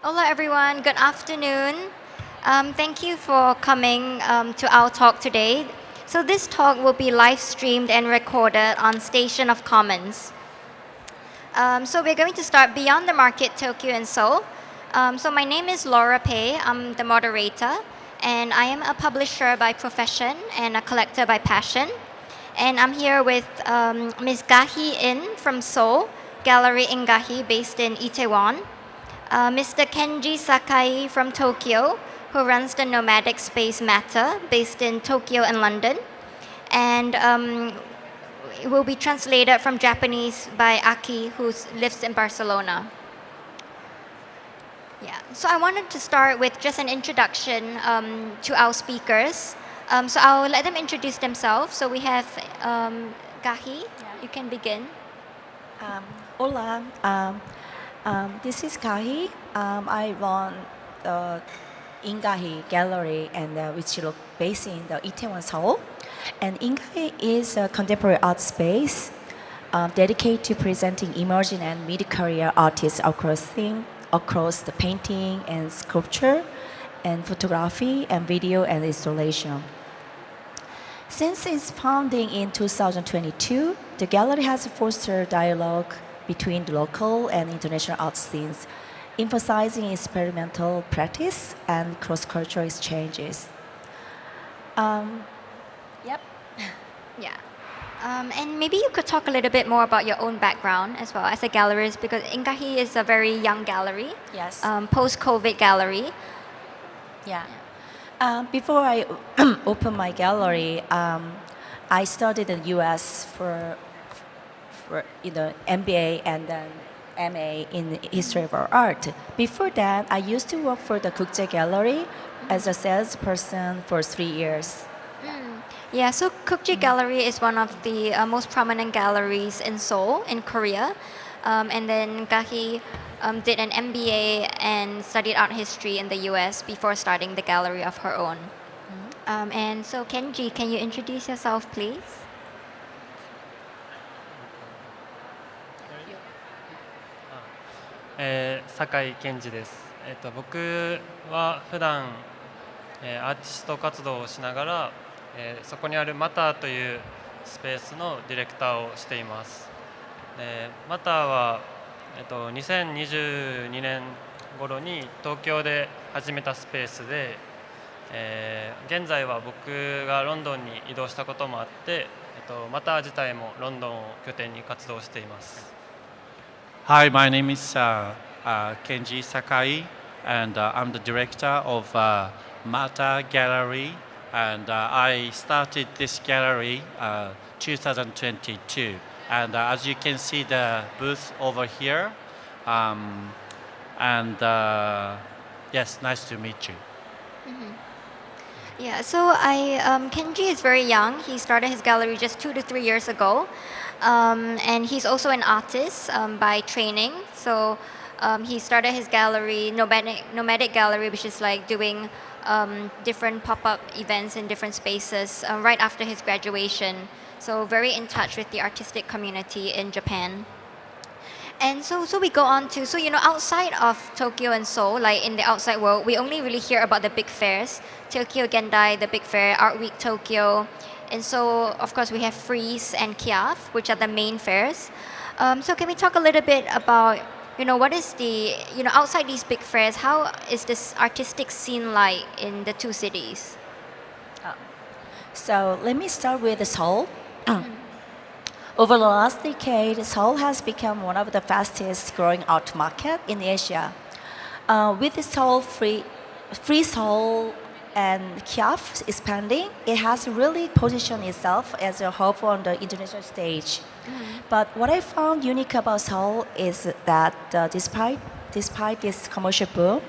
Hola everyone, good afternoon. Thank you for coming to our talk today. So this talk will be live streamed and recorded on Station of Commons. So we're going to start Beyond the Market, Tokyo and Seoul. So my name is Laura Peh, I'm the moderator, and I am a publisher by profession and a collector by passion. And I'm here with Ms. Gahi In from Seoul, Gallery INGAHEE based in Itaewon. Mr. Kenji Sakai from Tokyo, who runs the nomadic space Matter, based in Tokyo and London. And it will be translated from Japanese by Aki, who lives in Barcelona. Yeah, so I wanted to start with just an introduction to our speakers. So I'll let them introduce themselves. So we have Gahi, you can begin. Hola, this is Kahi. I run the INGAHEE Gallery, and which is based in the Itaewon, Seoul. And INGAHEE is a contemporary art space dedicated to presenting emerging and mid-career artists across the painting and sculpture, and photography and video and installation. Since its founding in 2022, the gallery has fostered dialogue between the local and international art scenes, emphasizing experimental practice and cross-cultural exchanges. Yep. Yeah. And maybe you could talk a little bit more about your own background as well as a gallerist, because INGAHEE is a very young gallery, Yes. Post-COVID gallery. Yeah. Before I opened my gallery, I studied in the U.S. for MBA and then MA in history of art. Before that, I used to work for the Kukje Gallery as a salesperson for 3 years. Yeah, so Kukji Gallery is one of the most prominent galleries in Seoul, in Korea. And then Gahi did an MBA and studied art history in the US before starting the gallery of her own. And so Kenji, can you introduce yourself, please? 酒井健二です。僕は普段、アーティスト活動をしながら、そこにあるマターというスペースのディレクターをしています。マターは、2022年頃に東京で始めたスペースで、現在は僕がロンドンに移動したこともあって、マター自体もロンドンを拠点に活動しています。Hi, my name is Kenji Sakai, and I'm the director of Mata Gallery, and I started this gallery 2022. And as you can see the booth over here, and yes, nice to meet you. Yeah, so Kenji is very young. He started his gallery just 2 to 3 years ago. And he's also an artist by training. So he started his gallery, nomadic gallery, which is like doing different pop-up events in different spaces right after his graduation. So very in touch with the artistic community in Japan. And so we go on to, outside of Tokyo and Seoul, like in the outside world, we only really hear about the big fairs. Tokyo Gendai, the big fair, Art Week Tokyo. And so, of course, we have Freeze and Kiaf, which are the main fairs. So can we talk a little bit about, what is the, outside these big fairs, how is this artistic scene like in the two cities? So let me start with Seoul. Over the last decade, Seoul has become one of the fastest growing art market in Asia. With the Seoul Free Seoul and Kiaf expanding, it has really positioned itself as a hub on the international stage. But what I found unique about Seoul is that despite this commercial boom,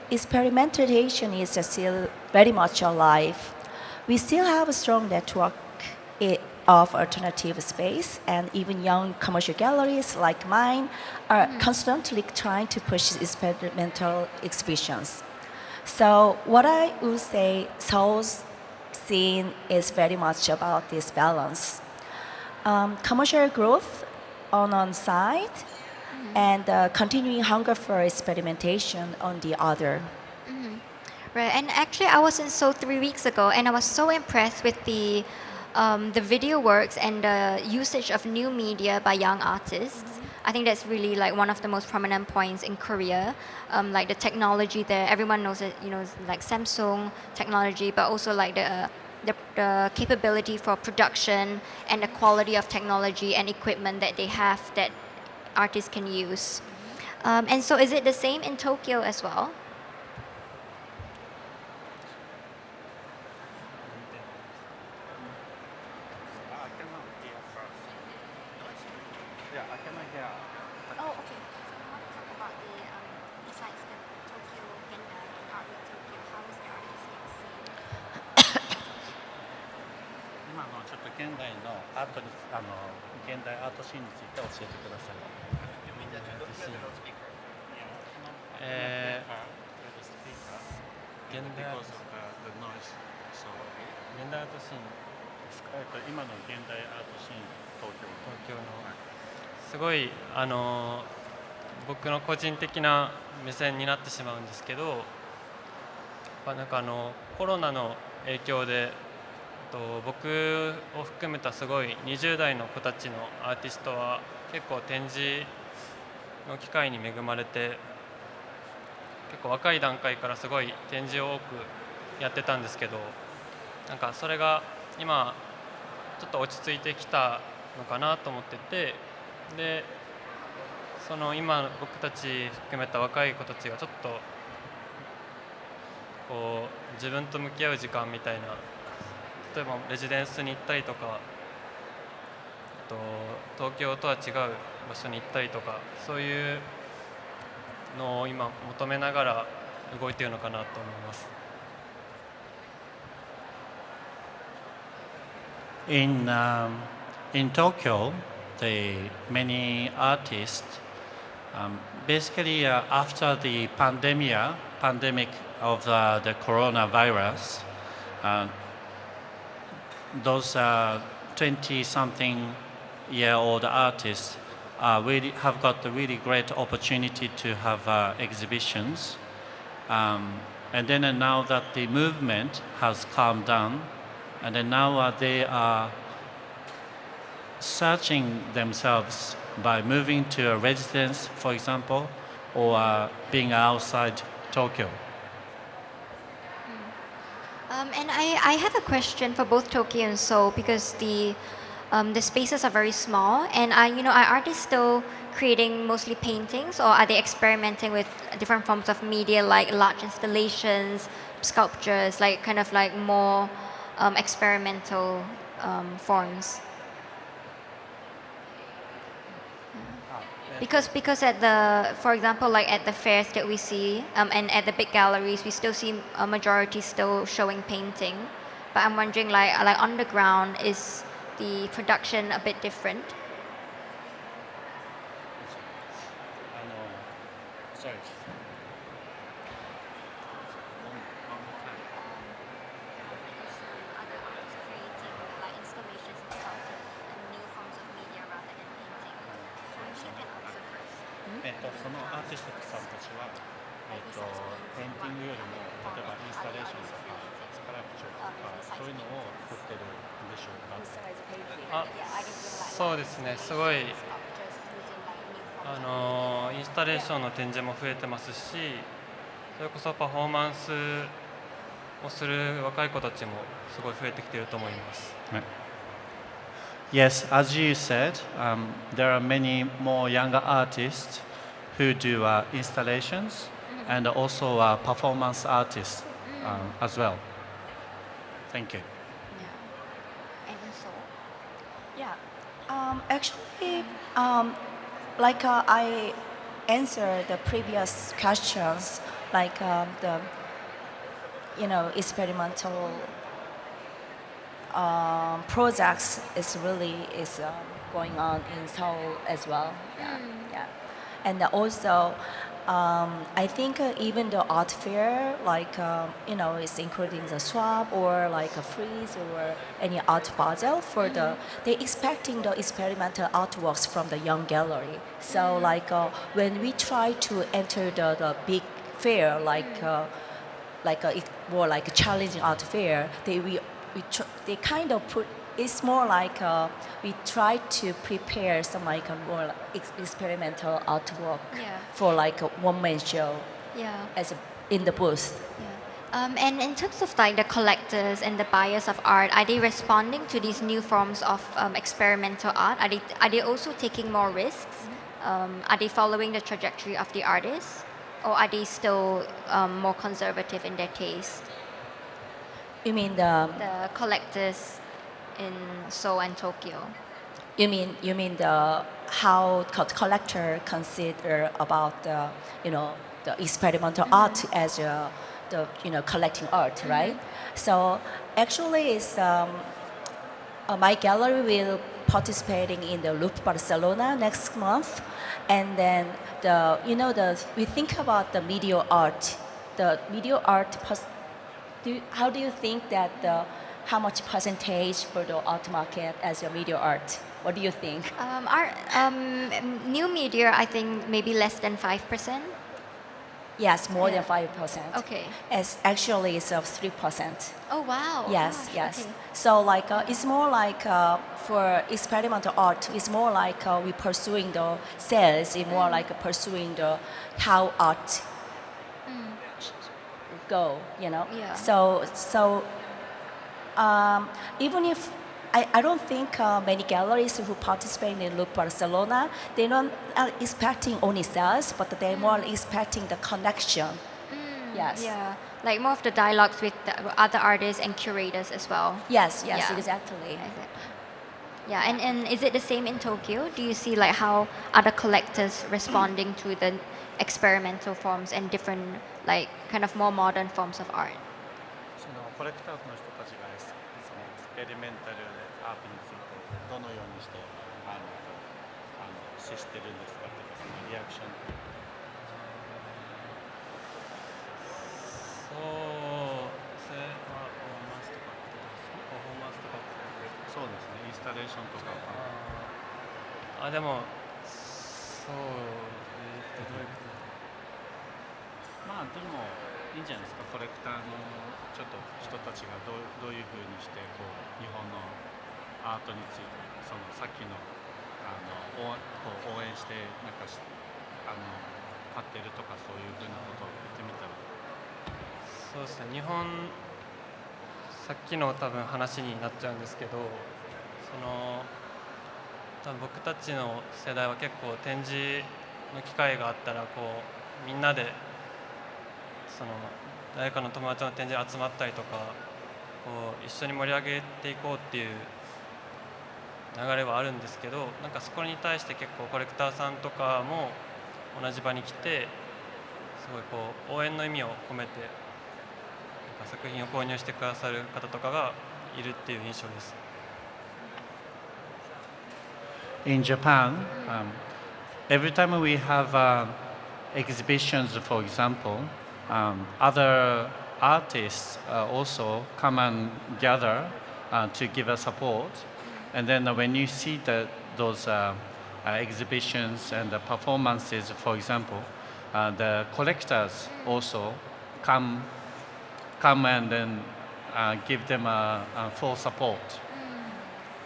experimentation is still very much alive. We still have a strong network of alternative space, and even young commercial galleries like mine are constantly trying to push experimental exhibitions. So what I would say, Seoul's scene is very much about this balance. Commercial growth on one side, and continuing hunger for experimentation on the other. Right, and actually, I was in Seoul 3 weeks ago, and I was so impressed with the video works and the usage of new media by young artists. I think that's really like one of the most prominent points in Korea. Like the technology there, everyone knows it. You know, like Samsung technology, but also like the capability for production and the quality of technology and equipment that they have that artists can use. And so, is it the same in Tokyo as well? Oh, okay. I want to talk about besides the Tokyo and art in Tokyo, how is the artistic scene? 今のちょっと現代のアートに現代アートシーンについて教えてください。現代アートシーンですか？今の現代アートシーン東京のすごい僕の個人的な目線になってしまうんですけど、なんかコロナの影響で僕を含めたすごい20代の子たちのアーティストは結構展示の機会に恵まれて、結構若い段階からすごい展示を多くやってたんですけど、なんかそれが今ちょっと落ち着いてきたのかなと思ってて、でその今僕たち含めた若い子たちがちょっとこう自分と向き合う時間みたいな、例えばレジデンスに行ったりとか、東京とは違う場所に行ったりとか、そういうのを今求めながら動いているのかなと思います。In Tokyo, many artists, basically after the pandemic of the coronavirus, those 20-something-year-old artists really have got a really great opportunity to have exhibitions. And then now that the movement has calmed down, and then now they are searching themselves by moving to a residence, for example, or being outside Tokyo. And I have a question for both Tokyo and Seoul, because the spaces are very small, and are artists still creating mostly paintings, or are they experimenting with different forms of media like large installations, sculptures, like kind of like more experimental forms? Because at for example, like at the fairs that we see, and at the big galleries, we still see a majority still showing painting. But I'm wondering, like on the ground, is the production a bit different? Sorry. Other artists creating like installations and sculptures and new forms of media rather than painting. Maybe you can answer first. そのアーティストさんたちは、ペインティングよりも例えばインスタレーションとかスカラプチャーとかそういうのを作ってるんでしょうか？そうですね、すごいインスタレーションの展示も増えてますし、それこそパフォーマンスをする若い子たちもすごい増えてきていると思います。Yes, as you said, there are many more younger artists who do installations and also performance artists as well. Thank you. Yeah. And so. Yeah. Actually, like I answered the previous questions, like the experimental projects is going on in Seoul as well. Yeah, yeah. And also, I think even the art fair, like it's including the Swab or like a freeze or any art puzzle for they expecting the experimental artworks from the young gallery. So like when we try to enter the big fair, more like a challenging art fair, they kind of put. It's more like we try to prepare some like a more experimental artwork Yeah. for like a one-man show Yeah. in the booth. Yeah. And in terms of like the collectors and the buyers of art, are they responding to these new forms of experimental art? Are they also taking more risks? Are they following the trajectory of the artists, or are they still more conservative in their taste? You mean The collectors in Seoul and Tokyo. you mean the how collector consider about the experimental art as the collecting art, right? So actually, it's my gallery will participating in the Loop Barcelona next month, and then we think about the media art, how do you think that how much percentage for the art market as your media art? What do you think? New media, I think maybe less than 5%. Yes, more Yeah. than 5%. Okay. It's actually it's of 3%. Oh wow. Yes, Gosh, yes. okay. So like it's more like for experimental art, it's more like we pursuing the sales. It's more like pursuing the how art go. Yeah. So even if I don't think many galleries who participate in Look Barcelona, they're not expecting only sales, but they're more expecting the connection. Yes. Yeah, like more of the dialogues with the other artists and curators as well. Yes, Yeah. exactly. Exactly. Yeah, and is it the same in Tokyo? Do you see like how other collectors responding to the experimental forms and different like kind of more modern forms of art? そのコレクターの人たちがそのエクスペリメンタルアートについてどのようにして接してるんですかっていうかそのリアクション。そうですね、まあ、パフォーマンスとかってことですか？そうですね、インスタレーションとか。でもそうどういうことだ？まあでもいいんじゃないですか、コレクターのちょっと人たちがどういうふうにしてこう日本のアートについてそのさっきのこう応援してなんか買ってるとかそういうふうなことを言ってみたら。そうですね、日本さっきの多分話になっちゃうんですけど、多分僕たちの世代は結構展示の機会があったらこうみんなで誰かの友達の展示に集まったりとかこう一緒に盛り上げていこうっていう流れはあるんですけど、なんかそこに対して結構コレクターさんとかも同じ場に来てすごいこう応援の意味を込めてなんか作品を購入してくださる方とかがいるっていう印象です。In Japan, every time we have exhibitions, for example, other artists also come and gather to give us support. And then when you see those exhibitions and the performances, for example, the collectors also come and then give them full support.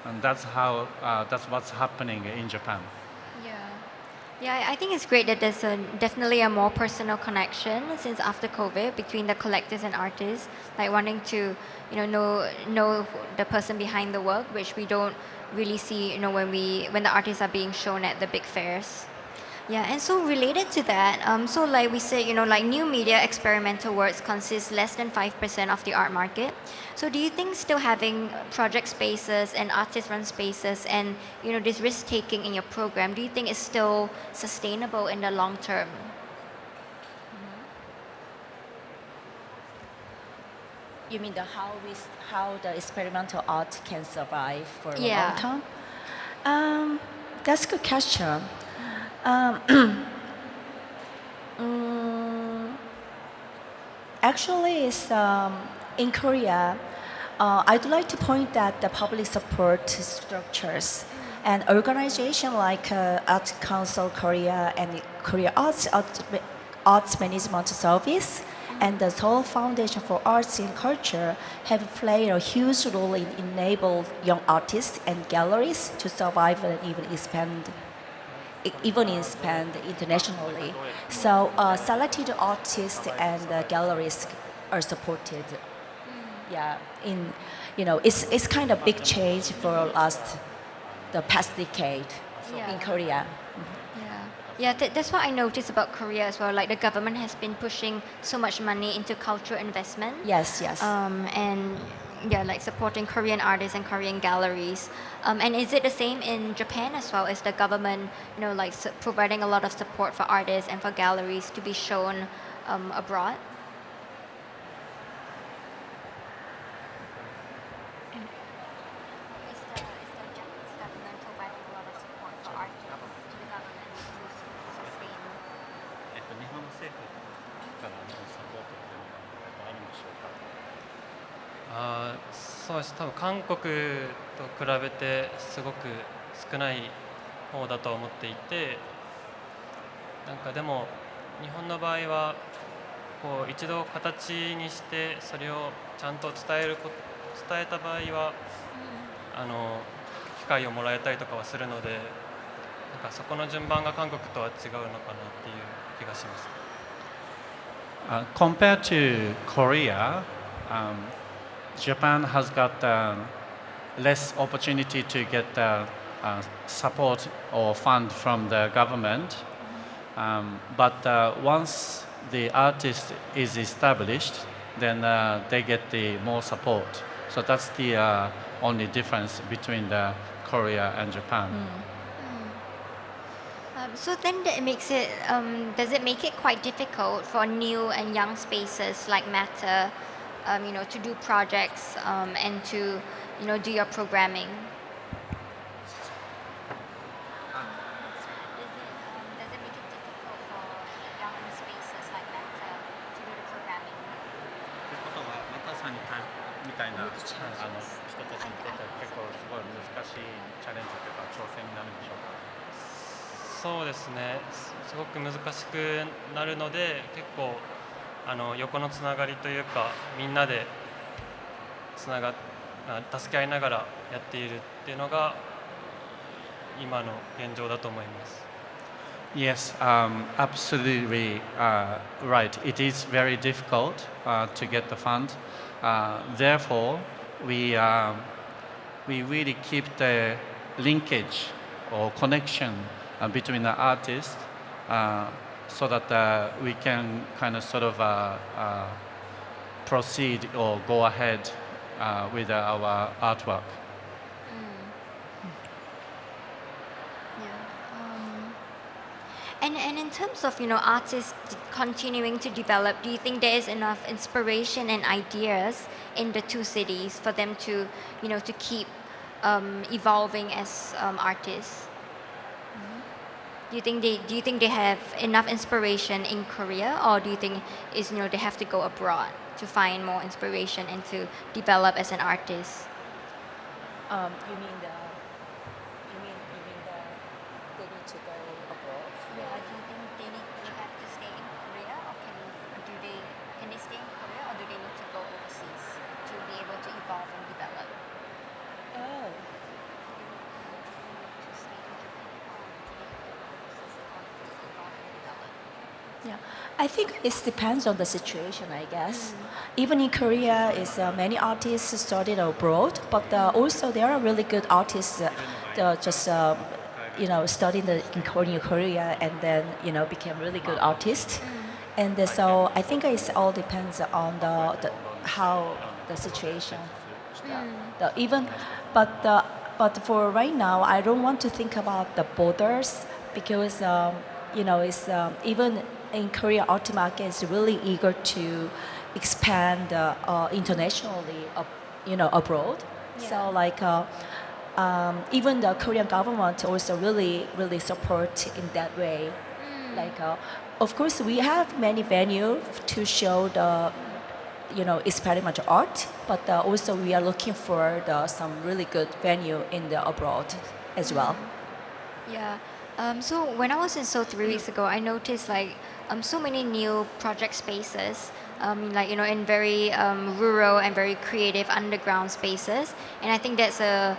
And that's what's happening in Japan. Yeah, I think it's great that there's definitely a more personal connection since after COVID between the collectors and artists, like wanting to, know the person behind the work, which we don't really see, when the artists are being shown at the big fairs. Yeah, and so related to that, so like we said, like new media experimental works consist less than 5% of the art market. So do you think still having project spaces and artist-run spaces and, this risk-taking in your program, do you think is still sustainable in the long term? You mean how the experimental art can survive for a Yeah. long time? That's a good question. Actually, it's, in Korea, I'd like to point that the public support structures and organization like Art Council Korea and Korea Arts Management Service and the Seoul Foundation for Arts and Culture have played a huge role in enable young artists and galleries to survive and even expand internationally. So selected artists and galleries are supported. Yeah, it's kind of big change for the past decade Yeah. in Korea. Yeah, that's what I noticed about Korea as well. Like the government has been pushing so much money into cultural investment. Yes. And yeah, like supporting Korean artists and Korean galleries. And is it the same in Japan as well? Is the government, like providing a lot of support for artists and for galleries to be shown abroad? Is the Japanese government providing a lot of support for artists to the government to sustain? 日本政府からのサポートっていうのがあるんでしょうか。そうです。多分韓国と比べてすごく少ない方だと思っていて、なんかでも日本の場合はこう一度形にしてそれをちゃんと伝えた場合は機会をもらえたりとかはするので、なんかそこの順番が韓国とは違うのかなっていう気がします。Compared to Korea, Japan has got less opportunity to get support or fund from the government. But once the artist is established, then they get the more support. So that's the only difference between Korea and Japan. So then that makes it, does it make it quite difficult for new and young spaces like Matter, to do projects and to, do your programming? Does it make it difficult for young spaces like Matter to do the programming? ということは、またさんみたいな人たちにとっては結構すごい難しいチャレンジというか挑戦になるんでしょうか。そうですね。すごく難しくなるので、結構横のつながりというか、みんなで助け合いながらやっているっていうのが今の現状だと思います。Yes, absolutely right. It is very difficult to get the fund. Therefore, we really keep the linkage or connection between the artists so that we can kind of sort of proceed or go ahead with our artwork. And in terms of artists continuing to develop, do you think there is enough inspiration and ideas in the two cities for them to to keep evolving as artists? Do you think they have enough inspiration in Korea, or do you think they have to go abroad to find more inspiration and to develop as an artist? You mean they need to go abroad? Yeah, do you think they have to stay in Korea, or can they stay in Korea, or do they need to go overseas to be able to evolve and develop? Oh. To stay in Japan, or do they go overseas in order to evolve and develop? Yeah, I think it depends on the situation, I guess. Even in Korea, many artists studied abroad, but also there are really good artists just studying in Korea and then became really good artists. And so I think it all depends on how the situation. But for right now, I don't want to think about the borders because it's even in Korea, art market is really eager to expand internationally, abroad. Yeah. So even the Korean government also really support in that way. Of course, we have many venues to show experimental art, but also we are looking for some really good venue in the abroad as well. Yeah. So when I was in Seoul 3 weeks ago, I noticed like so many new project spaces, like in very rural and very creative underground spaces, and I think that's a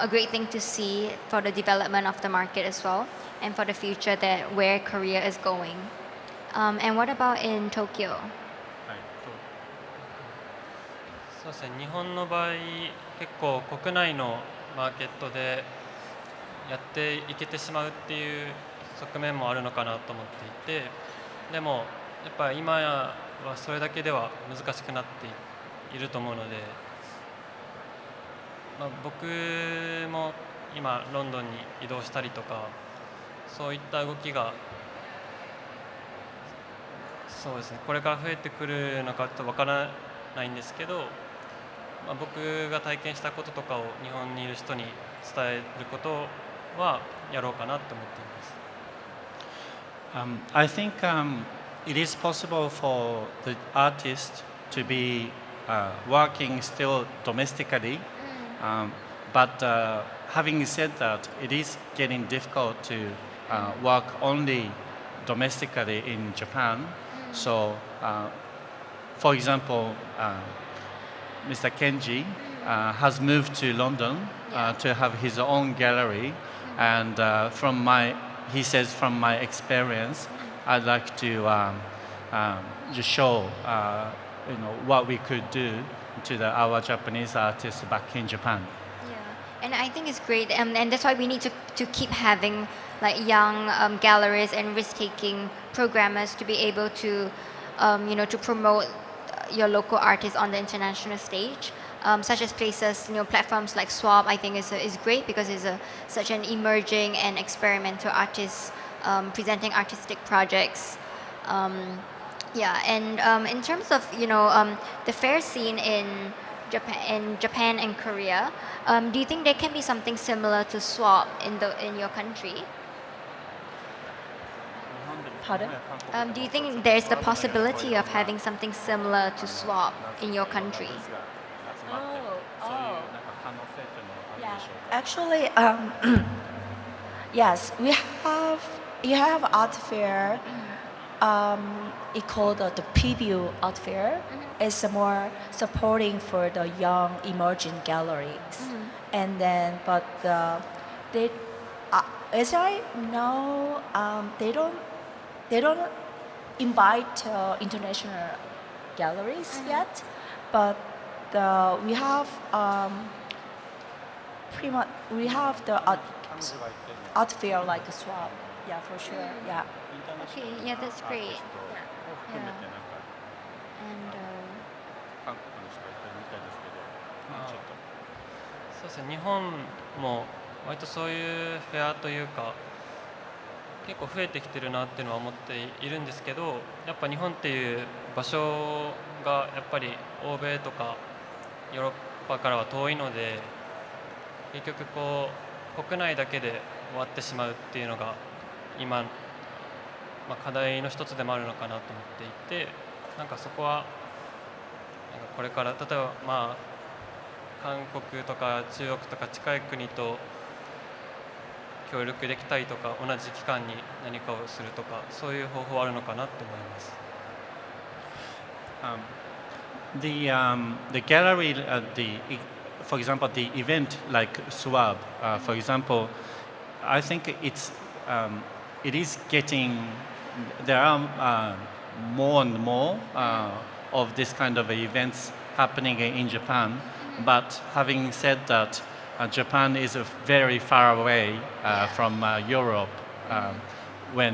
great thing to see for the development of the market as well, and for the future that where Korea is going. And what about in Tokyo? そうですね、日本の場合結構国内のマーケットでやっていけてしまうっていう側面もあるのかなと思っていて、でもやっぱり今はそれだけでは難しくなっていると思うので、僕も今ロンドンに移動したりとかそういった動きがそうですね、これから増えてくるのかちょっとわからないんですけど、僕が体験したこととかを日本にいる人に伝えることはやろうかなと思っています。I think it is possible for the artist to be working still domestically, but having said that, it is getting difficult to work only domestically in Japan. So, for example, Mr. Kenji has moved to London to have his own gallery, and he says from my experience, I'd like to just show what we could do to our Japanese artists back in Japan. Yeah, and I think it's great, and that's why we need to keep having like young galleries and risk-taking programmers to be able to, to promote your local artists on the international stage, such as places, platforms like Swab. I think is great because it's such an emerging and experimental artist presenting artistic projects. Yeah, and in terms of the fair scene in Japan and Korea, do you think there can be something similar to Swab in your country? Pardon? Do you think there's the possibility of having something similar to Swab in your country? Yeah. Actually, yes, you have art fair. It called the preview art fair. It's more supporting for the young emerging galleries, and then they, as I know, they don't invite international galleries yet, but we have we have the art fair like a Swab. Yeah, for sure. Yeah. Okay, yeah, that's great. Yeah. And そうですね、日本も割とそういうフェアというか結構増えてきてるなっていうのは思っているんですけど、やっぱ日本っていう場所がやっぱり欧米とかヨーロッパからは遠いので、結局国内だけで終わってしまうっていうのが今、課題の一つでもあるのかなと思っていて、なんかそこはこれから例えば韓国とか中国とか近い国と協力できたりとか、同じ期間に何かをするとか、そういう方法はあるのかなと思います。The gallery, for example, the event like Swab, for example, I think it is getting, there are more and more of this kind of events happening in Japan. But having said that, Japan is very far away from Europe, where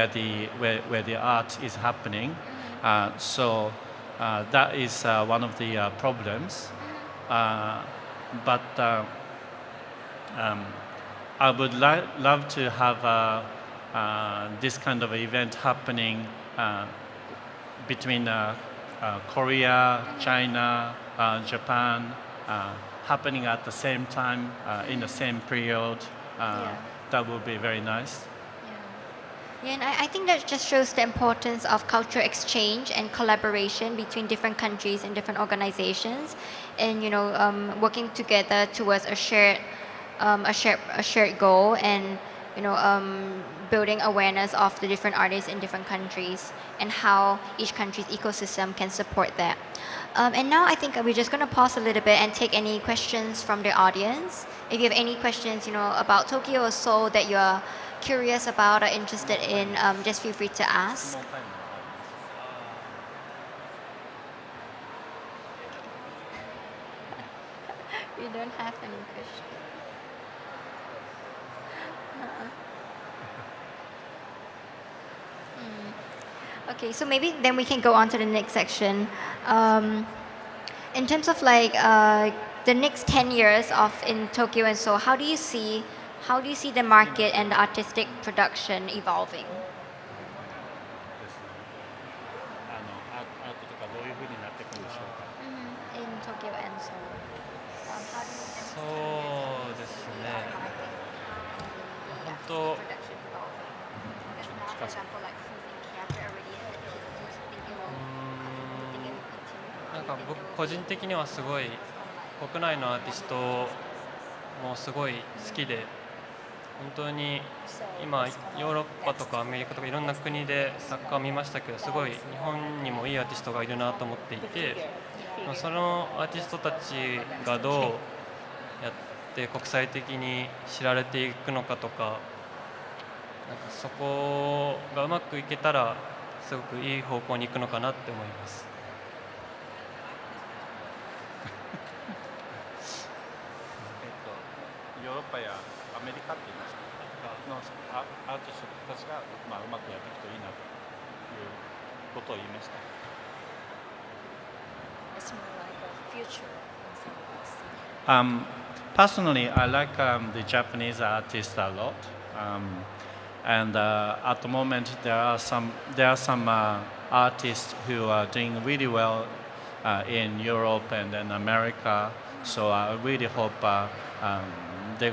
the art is happening. So that is one of the problems. But I would love to have this kind of event happening between Korea, China, Japan, happening at the same time in the same period. That would be very nice. Yeah, and I think that just shows the importance of cultural exchange and collaboration between different countries and different organizations, and working together towards a shared goal, and building awareness of the different artists in different countries and how each country's ecosystem can support that. And now I think we're just going to pause a little bit and take any questions from the audience. If you have any questions, about Tokyo or Seoul that you're curious about or interested in, just feel free to ask. We don't have any questions. Okay, so maybe then we can go on to the next section. In terms of the next 10 years of in Tokyo and Seoul, how do you see the market and the artistic production evolving? アートとかどういう風になっていくんでしょうか。 In Tokyo and Seoul, how do you そうですね。本当 production evolving? Because now, for example, like who's in character already, who's thinking will continue? なんか僕個人的にはすごい国内のアーティストもすごい好きで、本当に今ヨーロッパとかアメリカとかいろんな国で作家を見ましたけど、すごい日本にもいいアーティストがいるなと思っていて、そのアーティストたちがどうやって国際的に知られていくのかとか、なんかそこがうまくいけたらすごくいい方向に行くのかなって思います。ヨーロッパやアメリカって言いましたのアーティストたちが、うまくやっていくといいなということを言いました。 It's more like a future in some ways. Personally, I like the Japanese artists a lot, and at the moment there are some artists who are doing really well in Europe and in America. So I really hope they're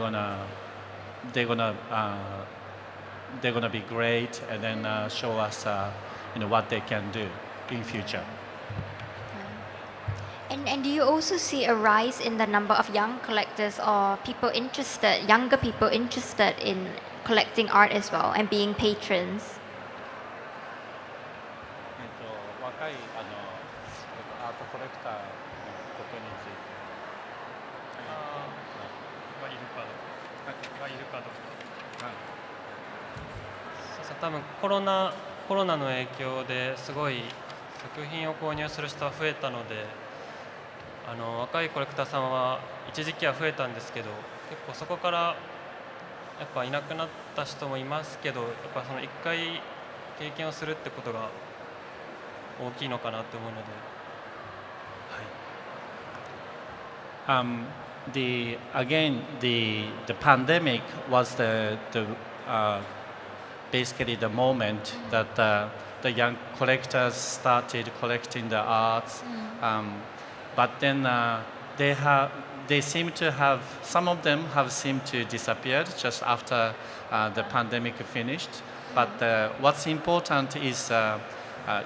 gonna be great and then show us what they can do in future. And do you also see a rise in the number of young collectors or younger people interested in collecting art as well and being patrons? 若いアートコレクターのことについてがいるかどうか。多分コロナの影響ですごい作品を購入する人は増えたので、若いコレクターさんは一時期は増えたんですけど、結構そこからやっぱいなくなった人もいますけど、やっぱその一回経験をするってことが大きいのかなと思うので、again the pandemic was basically the moment that the young collectors started collecting the arts, but then they seem to have, some of them have seemed to disappear just after the pandemic finished. But what's important is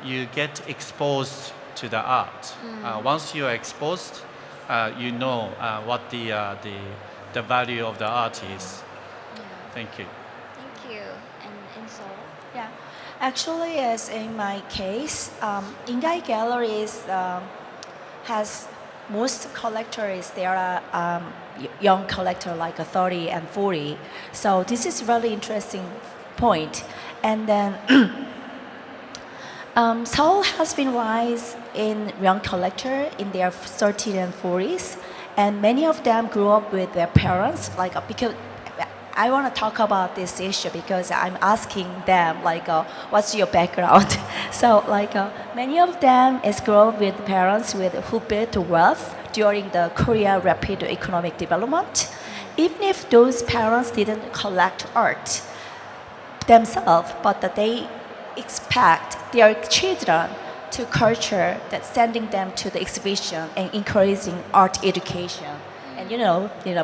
you get exposed to the art. Once you are exposed, you know what the value of the art is. Thank you. Thank you. And in Seoul? Yeah, actually, as in my case, INGAHEE Galleries has most collectors. There are young collector like 30 and 40. So this is really interesting point. And then Seoul has been rise in young collector in their 30s and 40s, and many of them grew up with their parents. Because I want to talk about this issue because I'm asking them what's your background? So many of them is grow up with parents who built wealth during the Korea rapid economic development. Even if those parents didn't collect art themselves, but that they expect their children to culture, that sending them to the exhibition and encouraging art education. And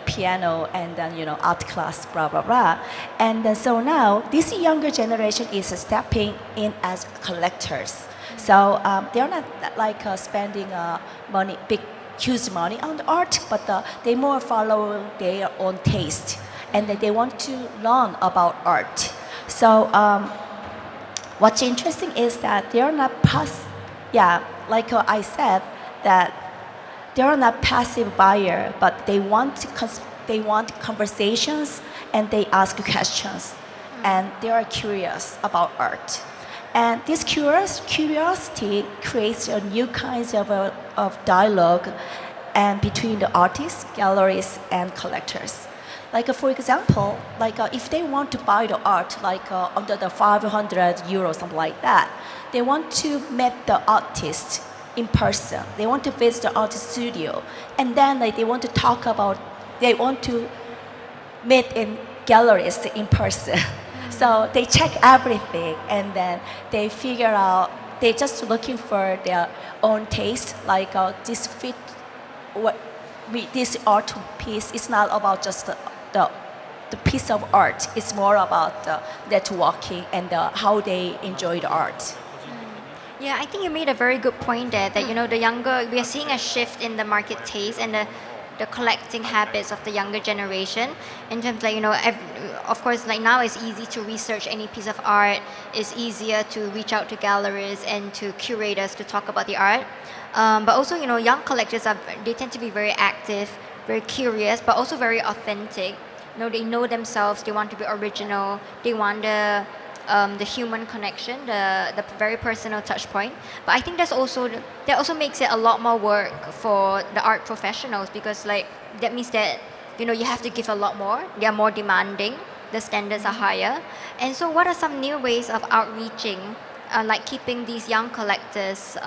piano, and then art class, blah blah blah. And so now this younger generation is stepping in as collectors. So they're not like spending money, huge money on the art, but they more follow their own taste, and they want to learn about art. So what's interesting is that they are not like I said, that they are not passive buyer, but they want conversations, and they ask questions, and they are curious about art. And this curiosity creates a new kinds of dialogue and between the artists, galleries, and collectors. Like for example, like if they want to buy the art, like under the 500 euros, something like that, they want to meet the artist in person. They want to visit the artist studio, and then they want to meet in galleries in person. So they check everything, and then they figure out. They're just looking for their own taste. Like this fit. This art piece is not about just the piece of art. It's more about the networking and how they enjoy the art. Yeah, I think you made a very good point there that we are seeing a shift in the market taste and the collecting habits of the younger generation in terms like of course like now it's easy to research any piece of art. It's easier to reach out to galleries and to curators to talk about the art, but also young collectors they tend to be very active, very curious, but also very authentic. They know themselves, they want to be original, they want the human connection, the very personal touch point. But I think that also makes it a lot more work for the art professionals, because like that means that you have to give a lot more. They are more demanding. The standards are higher. And so, what are some new ways of outreaching, like keeping these young collectors,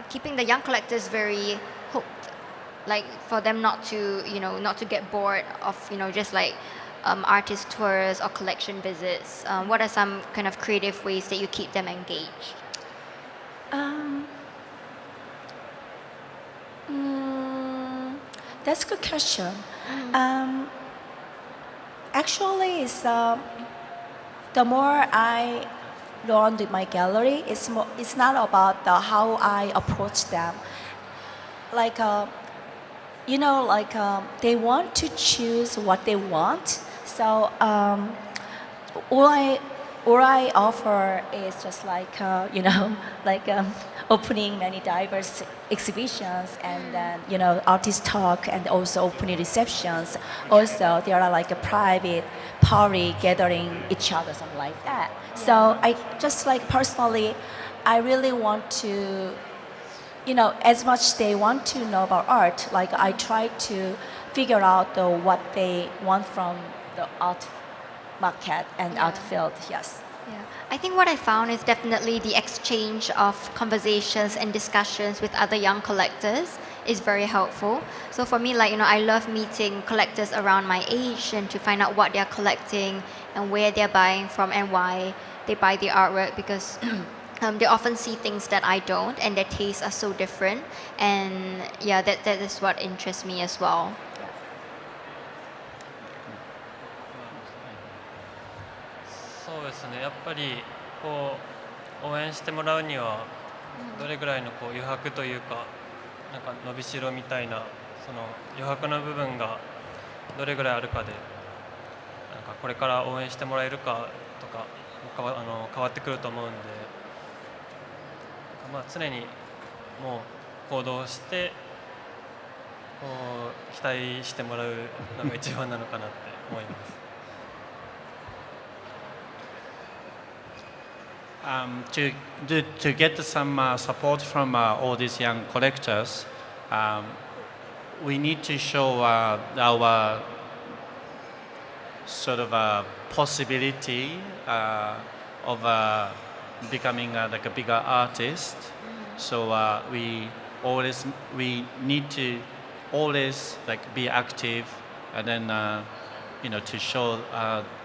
keeping the young collectors very hooked, like for them not to get bored of just like artist tours or collection visits? What are some kind of creative ways that you keep them engaged? That's a good question. Actually, the more I learned in my gallery, it's not about how I approach them. Like, they want to choose what they want. So all I offer is just like opening many diverse exhibitions, and then artist talk, and also opening receptions. Also, there are like a private party gathering each other, something like that. So I just like personally, I really want to, as much they want to know about art, like I try to figure out what they want from the art market and art field. Yes. Yeah, I think what I found is definitely the exchange of conversations and discussions with other young collectors is very helpful. So for me, I love meeting collectors around my age and to find out what they're collecting and where they're buying from and why they buy the artwork, because they often see things that I don't, and their tastes are so different. And yeah, that is what interests me as well. そうですね、やっぱり応援してもらうにはどれぐらいの余白というか、なんか伸びしろみたいな、その余白の部分がどれぐらいあるかで、なんかこれから応援してもらえるかとか変わってくると思うんで、常にもう行動して期待してもらうのが一番なのかなって思います。To get some support from all these young collectors, we need to show our sort of possibility of becoming like a bigger artist. So we need to always like be active, and then to show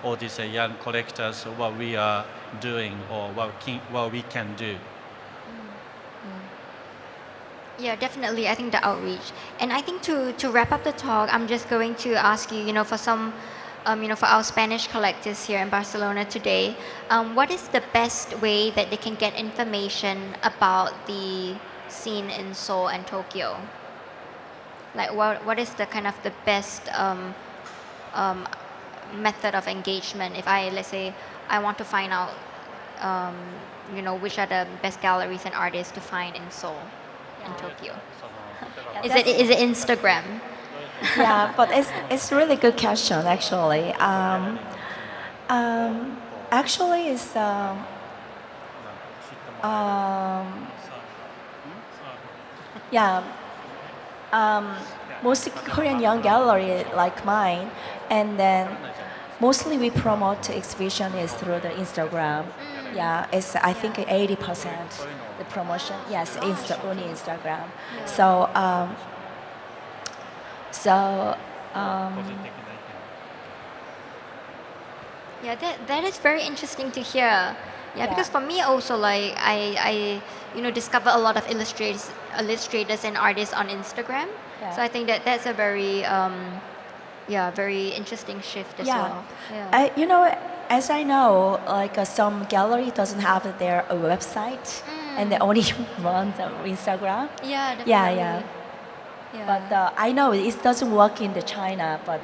all these young collectors what we are doing or what we can do. Yeah, definitely. I think the outreach. And I think to wrap up the talk, I'm just going to ask you, for some, for our Spanish collectives here in Barcelona today, what is the best way that they can get information about the scene in Seoul and Tokyo? Like, what is the kind of the best um, method of engagement if let's say, I want to find out, which are the best galleries and artists to find in Seoul and Tokyo? Is it Instagram? Yeah, but it's really good question actually. Actually, it's yeah, mostly Korean young gallery like mine, and then mostly we promote exhibition is through the Instagram. Yeah, it's I think 80% the promotion. Yes, only Instagram. So so Yeah, that is very interesting to hear. Yeah, because for me also, like I discover a lot of illustrators and artists on Instagram. Yeah. So I think that's a very very interesting shift as well. Yeah. As I know, like some gallery doesn't have their website, and they only run the Instagram. Yeah, definitely. Yeah. Yeah. But I know it doesn't work in the China, but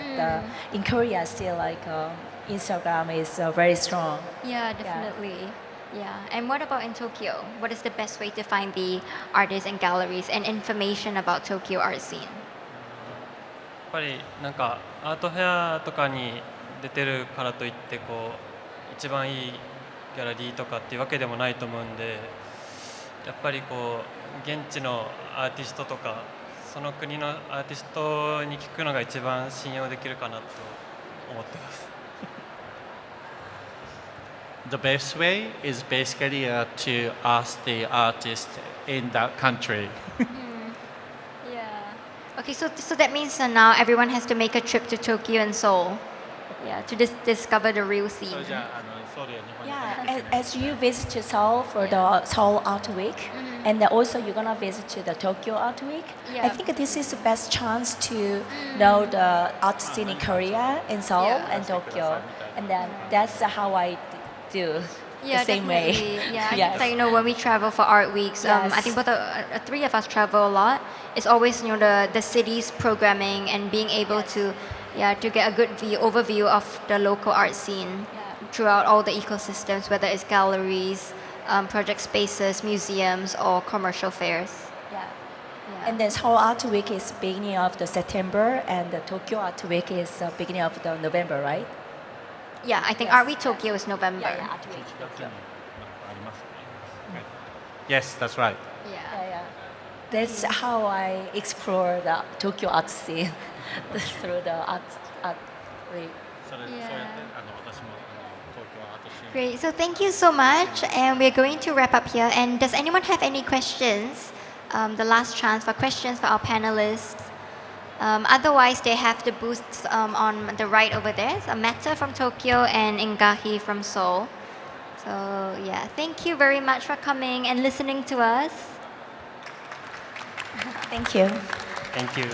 in Korea still like Instagram is very strong. Yeah, definitely. Yeah. And what about in Tokyo? What is the best way to find the artists and galleries and information about Tokyo art scene? やっぱりなんかアートフェアとかに出てるからといってこう一番いいギャラリーとかっていうわけでもないと思うんで、やっぱりこう現地のアーティストとかその国のアーティストに聞くのが一番信用できるかなと思ってます。The best way is basically to ask the artist in that country. Yeah. Okay, so that means now everyone has to make a trip to Tokyo and Seoul. Yeah, to discover the real scene. Yeah, as you visit to Seoul for the Seoul Art Week, and then also you're gonna visit to the Tokyo Art Week. Yeah. I think this is the best chance to know the art scene in Korea, in Seoul Yeah. and Tokyo, and then that's how I do. Yeah, the same definitely. way. Yeah, I Yes. think that, when we travel for art weeks, I Yes. think both three of us travel a lot. It's always the city's programming and being able to get a good overview of the local art scene throughout all the ecosystems, whether it's galleries, project spaces, museums, or commercial fairs. Yeah. Yeah. And then Seoul Art Week is beginning of the September, and the Tokyo Art Week is beginning of the November, right? Yeah, I think Yes. Art Week Tokyo is November. Yeah, Art Week Tokyo. Yes, that's right. Yeah. That's how I explore the Tokyo art scene through the art week. Great. So thank you so much, and we're going to wrap up here. And does anyone have any questions? The last chance for questions for our panelists. Otherwise, they have the booths on the right over there. So Meta from Tokyo and INGAHEE from Seoul. So yeah, thank you very much for coming and listening to us. Thank you. Thank you.